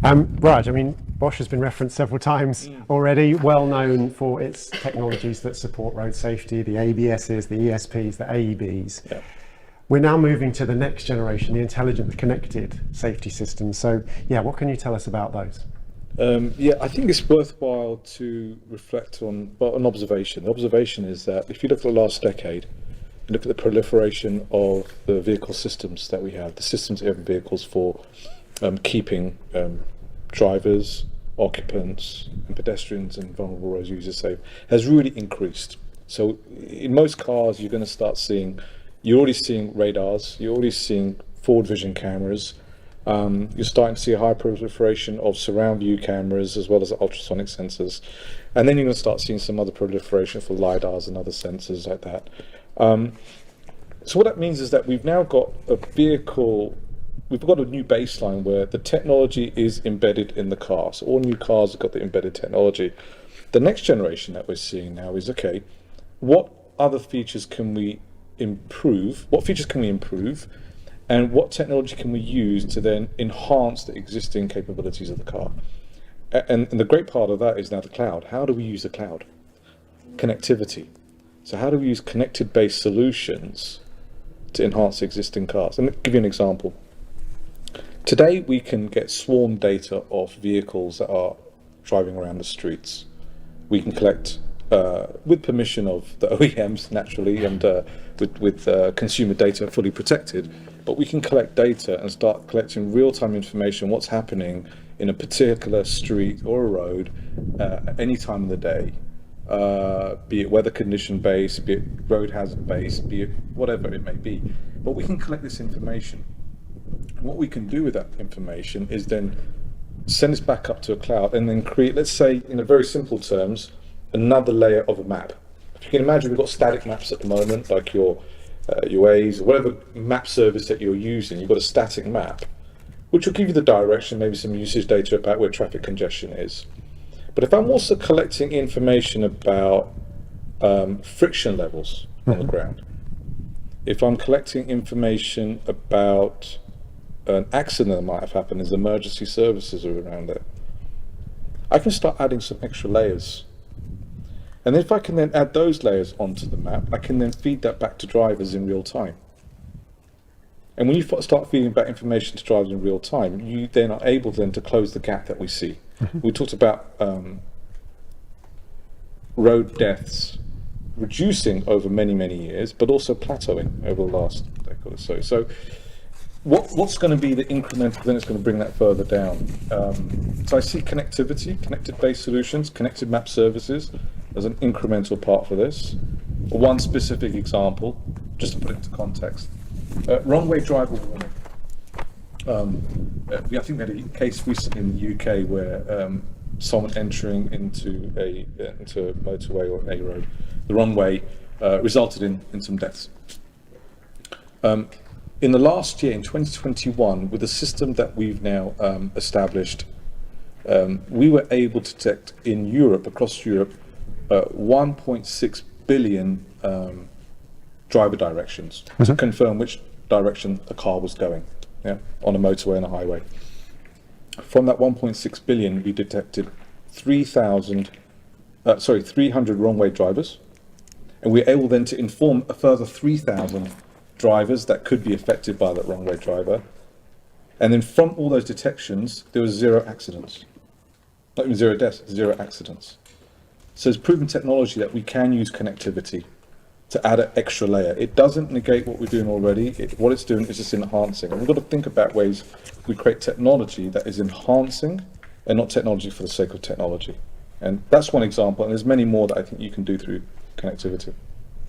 Raj, I mean, Bosch has been referenced several times already, well known for its technologies that support road safety, the ABSs, the ESPs, the AEBs. Yeah. We're now moving to the next generation, the intelligent connected safety systems. So yeah, what can you tell us about those? Yeah, I think it's worthwhile to reflect on an observation. The observation is that if you look at the last decade, you look at the proliferation of the vehicle systems that we have, the systems in vehicles for keeping drivers, occupants, and pedestrians and vulnerable road users safe, has really increased. So in most cars, you're already seeing radars, you're already seeing forward vision cameras. You're starting to see a high proliferation of surround view cameras as well as ultrasonic sensors. And then you're going to start seeing some other proliferation for LiDARs and other sensors like that. So what that means is that we've now got a new baseline where the technology is embedded in the car. So all new cars have got the embedded technology. The next generation that we're seeing now is, okay, what other features can we improve? What features can we improve? And what technology can we use to then enhance the existing capabilities of the car? And the great part of that is now the cloud. How do we use the cloud? Connectivity. So how do we use connected-based solutions to enhance existing cars? And let me give you an example. Today we can get swarm data of vehicles that are driving around the streets. We can collect, with permission of the OEMs naturally, and with consumer data fully protected, but we can collect data and start collecting real-time information, what's happening in a particular street or a road at any time of the day, be it weather condition based, be it road hazard based, be it whatever it may be. But we can collect this information. What we can do with that information is then send this back up to a cloud and then create, let's say in a very simple terms, another layer of a map. If you can imagine, we've got static maps at the moment, like your Waze or whatever map service that you're using. You've got a static map, which will give you the direction, maybe some usage data about where traffic congestion is. But if I'm also collecting information about friction levels on the ground, if I'm collecting information about an accident that might have happened as emergency services are around there, I can start adding some extra layers. And if I can then add those layers onto the map, I can then feed that back to drivers in real time. And when you start feeding back information to drivers in real time, you then are able then to close the gap that we see. We talked about road deaths reducing over many, many years, but also plateauing over the last decade or so. So what's going to be the incremental, then it's going to bring that further down. So I see connectivity, connected-based solutions, connected map services as an incremental part for this. One specific example, just to put it into context. Wrong-way driver warning. I think we had a case recently in the UK where someone entering into a motorway or a road the wrong way resulted in some deaths. In the last year, in 2021, with the system that we've now established, we were able to detect in Europe, across Europe, 1.6 billion driver directions to confirm which direction a car was going, on a motorway and a highway. From that 1.6 billion, we detected 300 wrong-way drivers, and we were able then to inform a further 3,000 drivers that could be affected by that wrong-way driver. And then from all those detections, there was 0 accidents. Not even 0 deaths, 0 accidents. So it's proven technology that we can use connectivity to add an extra layer. It doesn't negate what we're doing already. What it's doing is just enhancing. And we've got to think about ways we create technology that is enhancing and not technology for the sake of technology. And that's one example, and there's many more that I think you can do through connectivity.